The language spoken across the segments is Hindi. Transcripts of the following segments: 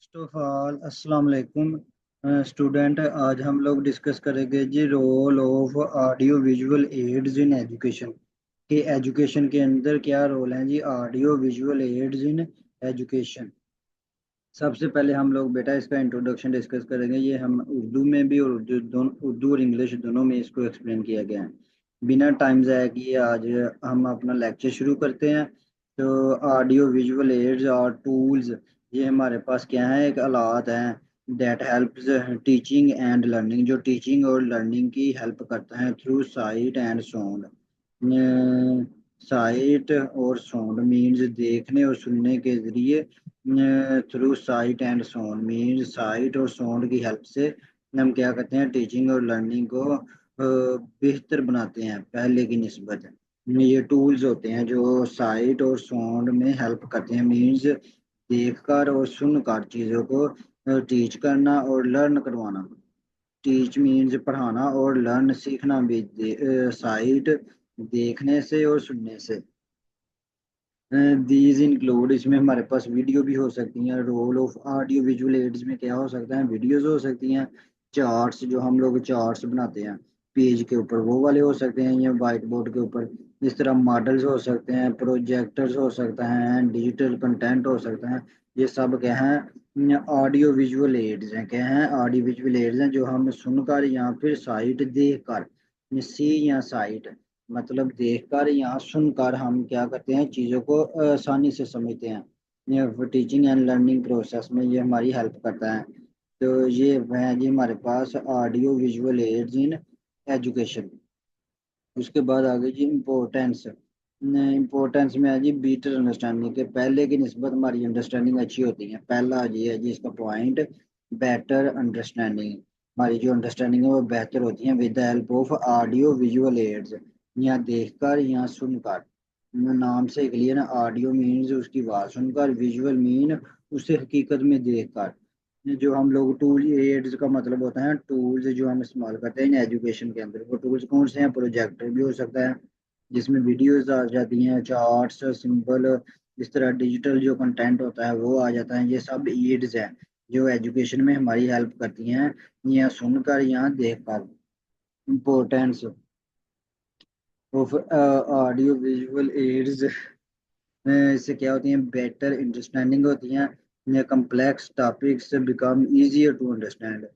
फर्स्ट ऑफ ऑल अस्सलाम वालेकुम स्टूडेंट। आज हम लोग डिस्कस करेंगे the role of audio visual aids in education. कि एजुकेशन के अंदर क्या रोल है जी audio visual aids in education. सबसे पहले हम लोग बेटा इसका इंट्रोडक्शन डिस्कस करेंगे। ये हम उर्दू में भी और उर्दू और इंग्लिश दोनों में इसको एक्सप्लेन किया गया है। बिना टाइम ज़ाया किए आज हम अपना लेक्चर शुरू करते हैं। तो ऑडियो विजुअल एड्स और टूल्स, ये हमारे पास क्या है, एक आलात हैं that helps teaching and learning, जो टीचिंग और लर्निंग की हेल्प करता है through site and sound. Site और साउंड मीन्स देखने और सुनने के जरिए। Through site and sound means site और साउंड की हेल्प से हम क्या करते हैं, टीचिंग और लर्निंग को बेहतर बनाते हैं पहले की निस्बत। ये टूल्स होते हैं जो साइट और साउंड में हेल्प करते हैं। मीन्स देखकर और सुनकर चीज़ों को टीच करना और लर्न करवाना। टीच मीन्स पढ़ाना और लर्न सीखना भी साइट देखने से और सुनने से। दीज इंक्लूड, इसमें हमारे पास वीडियो भी हो सकती हैं। Role of audio visual aids में क्या हो सकता है, वीडियोस हो सकती हैं। चार्ट्स, जो हम लोग चार्ट्स बनाते हैं पेज के ऊपर, वो वाले हो सकते हैं, या वाइट बोर्ड के ऊपर। इस तरह मॉडल्स हो सकते हैं, प्रोजेक्टर्स हो सकते हैं, डिजिटल कंटेंट हो सकते हैं। ये सब क्या हैं, ऑडियो विजुअल एड्स हैं। क्या हैं, ऑडियो विजुअल एड्स हैं जो हम सुनकर या फिर साइट देख कर, सी या साइट मतलब देखकर या सुनकर हम क्या करते हैं, चीज़ों को आसानी से समझते हैं। ये टीचिंग एंड लर्निंग प्रोसेस में ये हमारी हेल्प करता है। तो ये है जी हमारे पास audio visual aids in education. उसके बाद आगे जी इम्पोर्टेंस। इम्पोर्टेंस में है जी बेटर अंडरस्टैंडिंग के, पहले की निस्बत हमारी अंडरस्टैंडिंग अच्छी होती है। पहला ये है जी इसका पॉइंट, बेटर अंडरस्टैंडिंग। हमारी जो अंडरस्टैंडिंग है वो बेहतर होती है with the help of audio visual ads, या देखकर या सुनकर। नाम से क्लियर है, ऑडियो मीन्स उसकी आवाज़ सुनकर, विजुअल मीन उसे हकीकत में देखकर। जो हम लोग टूल एड्स का मतलब होता है टूल्स जो हम इस्तेमाल करते हैं एजुकेशन के अंदर। वो टूल्स कौन से हैं, प्रोजेक्टर भी हो सकता है जिसमें वीडियोस आ जाती हैं, चार्ट्स, सिंबल, इस तरह डिजिटल जो कंटेंट होता है वो आ जाता है। ये सब एड्स हैं जो एजुकेशन में हमारी हेल्प करती हैं, या सुनकर या देखकर। Importance of audio visual aids, इससे क्या होती हैं, बेटर अंडरस्टैंडिंग होती हैं। Complex topics become easier to understand.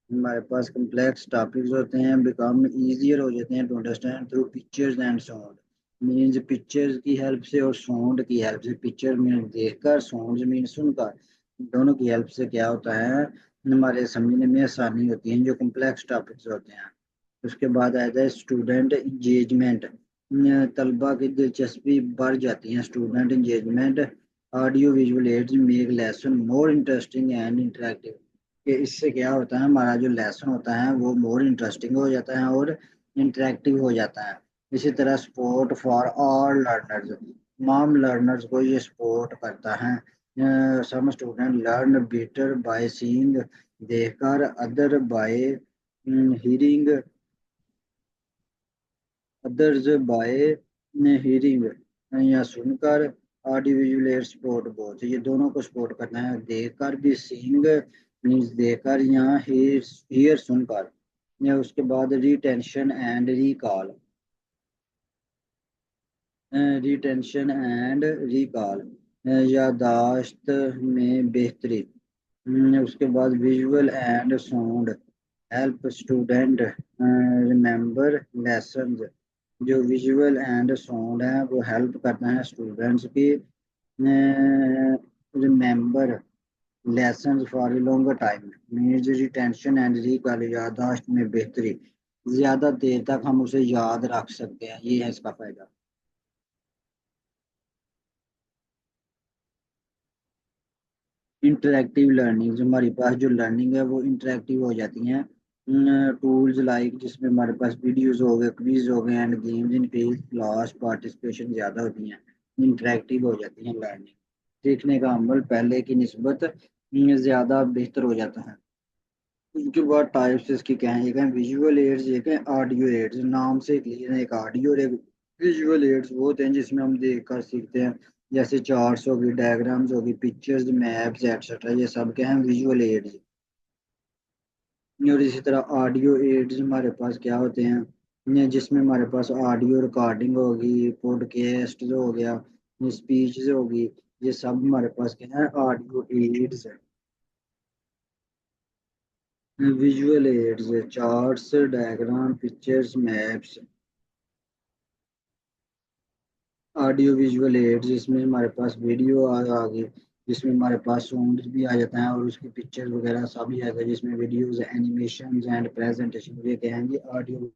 हमारे पास कम्प्लेक्स टॉपिक्स होते हैं, बिकम इजियर हो जाते हैं to understand through pictures and sound. Means pictures की हेल्प से और साउंड की हेल्प से। पिक्चर मीन देखकर, साउंड मीन सुनकर, दोनों की हेल्प से क्या होता है, हमारे समझने में आसानी होती है जो कम्प्लेक्स टॉपिक्स होते हैं। उसके बाद आ जाए स्टूडेंट इंगेजमेंट। तलबा की दिलचस्पी बढ़ जाती है, student engagement. Audio visual ads make lesson more interesting and interactive. कि इससे क्या होता है, हमारा जो लेसन होता है वो मोर इंटरेस्टिंग हो जाता है और इंटरेक्टिव हो जाता है। इसी तरह सपोर्ट फॉर ऑल लर्नर्स, तमाम लर्नर्स को ये सपोर्ट करता है। Some student learn better by seeing, देखकर, other by hearing, others by hearing या सुनकर। Audio visual aid support both, ये दोनों को सपोर्ट करना है, देखकर भी, सीइंग मीन्स देखकर या हियर सुनकर। या उसके बाद retention and recall, retention and recall, यादाश्त में बेहतरी। उसके बाद visual and sound help student remember lessons. जो विजुअल एंड साउंड है वो हेल्प करता है स्टूडेंट्स की remember lessons for a longer time. Means retention and recall, यादाश्त में बेहतरी, ज्यादा देर तक हम उसे याद रख सकते हैं, ये है इसका फायदा। इंटरेक्टिव लर्निंग, हमारे पास जो लर्निंग है वो इंटरेक्टिव हो जाती हैं। टूल्स लाइक, जिसमें हमारे पास वीडियोस हो गए, क्विज हो गए and games in class participation ज़्यादा होती हैं, इंटरेक्टिव हो जाती हैं लर्निंग। सीखने का अमल पहले की निस्बत ज़्यादा बेहतर हो जाता है। उसके बाद टाइप्स इसकी क्या है, एक है विजुअल एड्स, एक है ऑडियो एड्स। नाम से क्लियर है, एक ऑडियो और एक विजुअल एड्स वो होते हैं जिसमें हम देख कर सीखते हैं। जैसे चार्ट्स होगी, डायग्राम्स होगी, पिक्चर्स, मैप्स एक्सेट्रा, ये सब क्या हैं, विजुअल एड्स। और इसी तरह ऑडियो एड्स हमारे पास क्या होते हैं, जिसमें हमारे पास ऑडियो रिकॉर्डिंग होगी, पॉडकास्ट हो गया, स्पीच होगी, ये सब हमारे पास क्या है, ऑडियो एड्स है। Visual aids, charts, diagram, pictures, maps. Audio visual ads, इसमें हमारे पास वीडियो आ गई, जिसमें हमारे पास साउंड भी आ जाता है और उसकी पिक्चर्स वगैरह सभी आएगा, जिसमें वीडियोस, एनिमेशन एंड प्रेजेंटेशन, ये कहेंगे ऑडियो